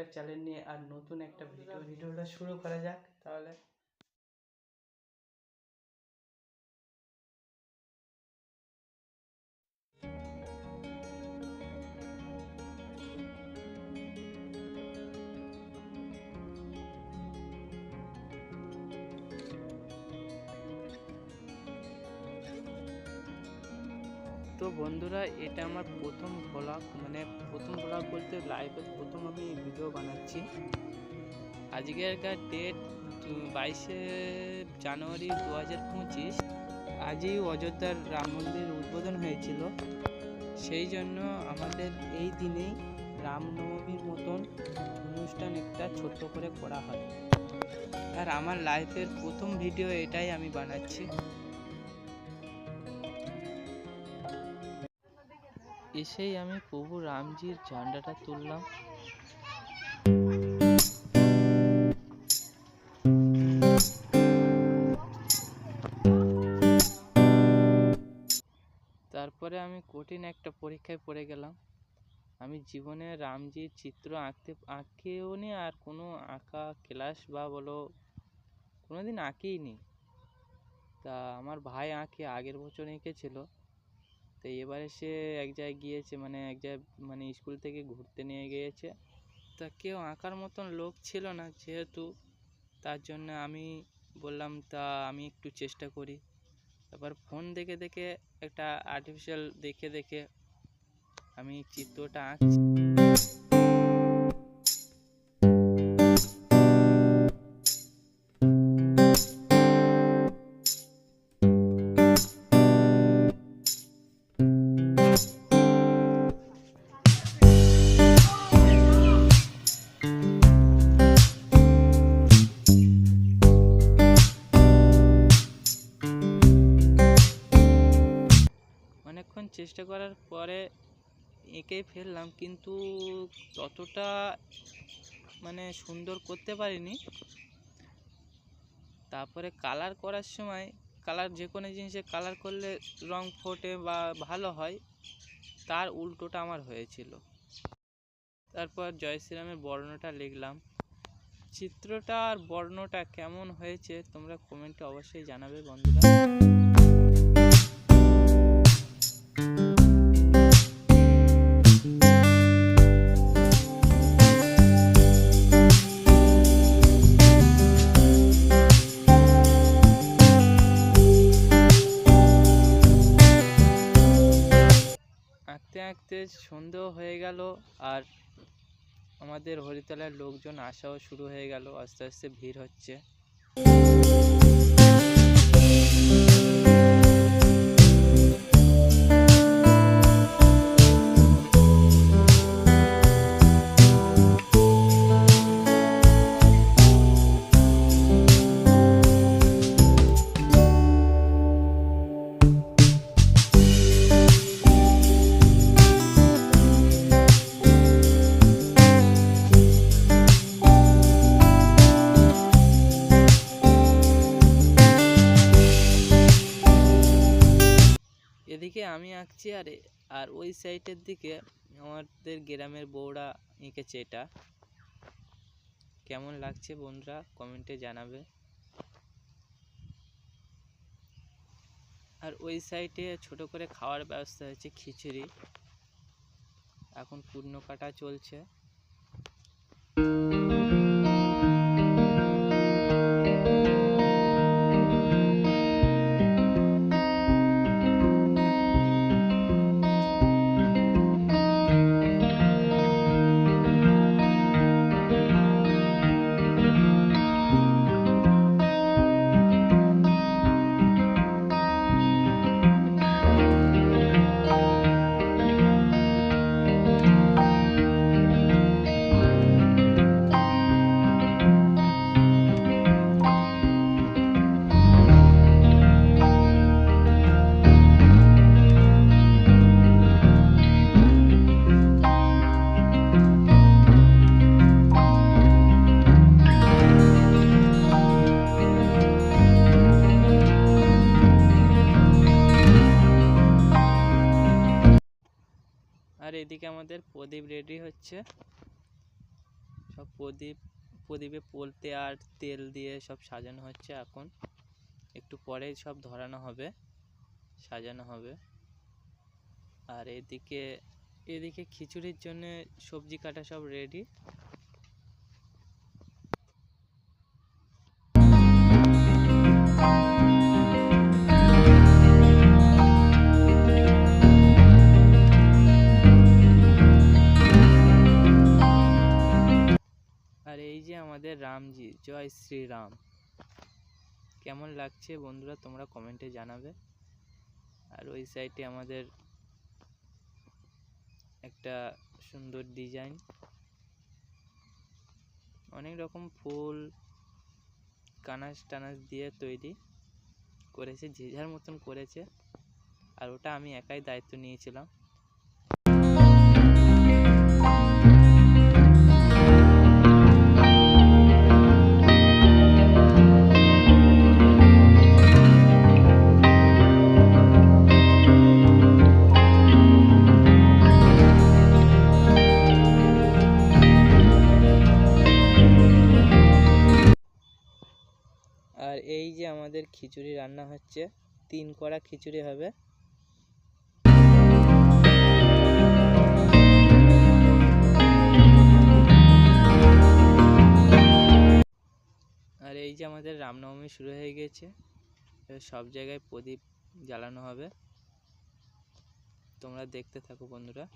একটা চ্যানেল নিয়ে আর নতুন একটা ভিডিওটা শুরু করা যাক তাহলে। তো বন্ধুরা, এটা আমার প্রথম ব্লগ, মানে প্রথম ব্লগ বলতে লাইভে প্রথম আমি ভিডিও বানাচ্ছি। আজকেরকার ডেট 22শে জানুয়ারি 2025। আজই অযোধ্যার রাম মন্দির উদ্বোধন হয়েছিল, সেই জন্য আমাদের এই দিনেই রামনবমীর মতন অনুষ্ঠান একটা ছোট্ট করে করা হয়। আর আমার লাইফের প্রথম ভিডিও এটাই আমি বানাচ্ছি। এসেই আমি প্রভু রামজির ঝান্ডাটা তুললাম। তারপরে আমি কঠিন একটা পরীক্ষায় পড়ে গেলাম। আমি জীবনে রামজির চিত্র আঁকেও নি, আর কোনো আঁকা ক্লাস বা বলো কোনোদিন আঁকিনি। তা আমার ভাই আঁকে, আগের বছর এঁকেছিল। তো এবারে সে এক জায়গায় গিয়েছে, মানে স্কুল থেকে ঘুরতে নিয়ে গিয়েছে। তা কেউ আঁকার মতন লোক ছিল না যেহেতু, তার জন্য আমি বললাম তা আমি একটু চেষ্টা করি। তারপর ফোন দেখে দেখে একটা আর্টিফিশিয়াল দেখে আমি চিত্রটা আঁকছি। অনেকক্ষণ চেষ্টা করার পরে এঁকে ফেললাম, কিন্তু ততটা মানে সুন্দর করতে পারিনি। তারপরে কালার করার সময়, যে কোনো জিনিসে কালার করলে রং ফোটে বা ভালো হয়, তার উল্টোটা আমার হয়েছিল। তারপর জয় শ্রীরামের বর্ণটা লিখলাম। চিত্রটা আর বর্ণটা কেমন হয়েছে তোমরা কমেন্টে অবশ্যই জানাবে বন্ধুরা। আঁকতে আঁকতে সন্ধ্যেও হয়ে গেল, আর আমাদের হরিতলার লোকজন আসাও শুরু হয়ে গেল। আস্তে আস্তে ভিড় হচ্ছে। এদিকে আমি আঁকছি, আর ওই সাইডের দিকে আমাদের গ্রামের বউরা এঁকেছে। এটা কেমন লাগছে বন্ধুরা কমেন্টে জানাবে। আর ওই সাইডে ছোট করে খাওয়ার ব্যবস্থা হয়েছে, খিচুড়ি। এখন পূর্ণ কাটা চলছে। আর এদিকে আমাদের প্রদীপ রেডি হচ্ছে। সব প্রদীপে পোলতে আর তেল দিয়ে সব সাজানো হচ্ছে। এখন একটু পরে সব ধরানো হবে, সাজানো হবে। আর এদিকে খিচুড়ির জন্য সবজি কাটা সব রেডি। আর এই যে আমাদের রামজি, জয় শ্রীরাম। কেমন লাগছে বন্ধুরা তোমরা কমেন্টে জানাবে। আর ওই সাইডে আমাদের একটা সুন্দর ডিজাইন, অনেক রকম ফুল কানাস টানাস দিয়ে তৈরি করেছে, যে যার মতন করেছে। আর ওটা আমি একাই দায়িত্ব নিয়েছিলাম। আর এই যে আমাদের খিচুড়ি রান্না হচ্ছে, 3 কড়া খিচুড়ি হবে। আর এই যে আমাদের রামনবমী শুরু হয়ে গেছে, সব জায়গায় প্রদীপ জ্বালানো হবে। তোমরা দেখতে থাকো বন্ধুরা।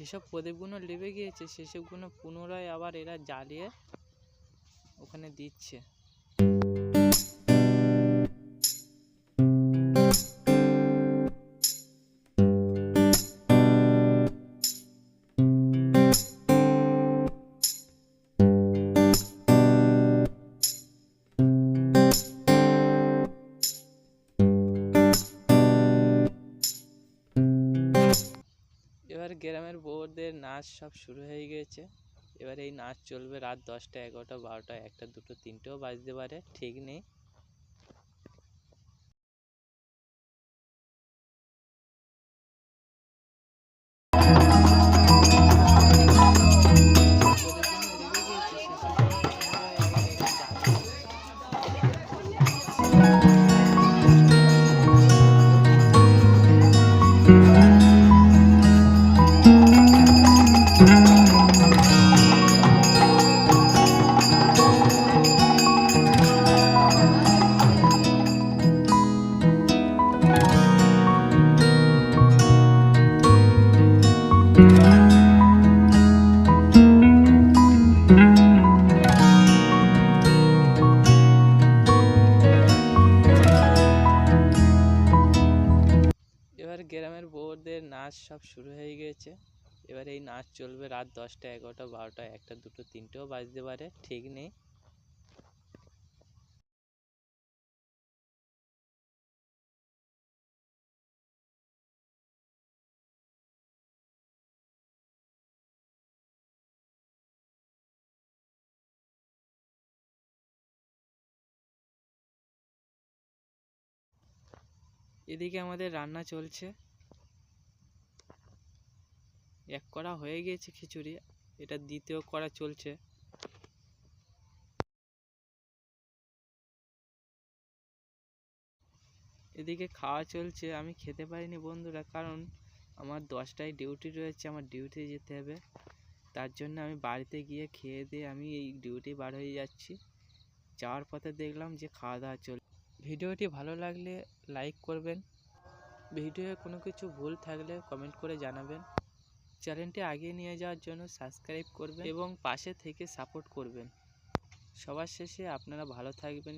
যেসব প্রদীপগুলো লিভে গিয়েছে সেসবগুলো পুনরায় আবার এরা জ্বালিয়ে ওখানে দিচ্ছে। এবার গ্রামের বউদের নাচ সব শুরু হয়ে গিয়েছে। এবার এই নাচ চলবে রাত 10টা, 11টা, 12টা, 1টা, 2টো, 3টেও বাজতে পারে, ঠিক নেই। এবার গ্রামের বউদের নাচ সব শুরু হয়ে গিয়েছে। এবার এই নাচ চলবে রাত 10টা, 11টা, 12টা, 1টা, 2টো, 3টেও বাজতে পারে, ঠিক নেই। এদিকে আমাদের রান্না চলছে। এক কড়া হয়ে গিয়েছে খিচুড়ি, এটা দ্বিতীয় কড়া চলছে। এদিকে খাওয়া চলছে। আমি খেতে পারিনি বন্ধুরা, কারণ আমার 10টায় ডিউটি রয়েছে, আমার ডিউটি যেতে হবে। তার জন্য আমি বাড়িতে গিয়ে খেয়ে দিয়ে আমি এই ডিউটি বার হয়ে যাচ্ছি। যাওয়ার পথে দেখলাম যে খাওয়া দাওয়া চলছে। ভিডিওটি ভালো লাগলে লাইক করবেন, ভিডিওয়ে কোনো কিছু ভুল থাকলে কমেন্ট করে জানাবেন। চ্যানেলটি এগিয়ে নিয়ে যাওয়ার জন্য সাবস্ক্রাইব করবেন এবং পাশে থেকে সাপোর্ট করবেন। সবার শেষে আপনারা ভালো থাকবেন।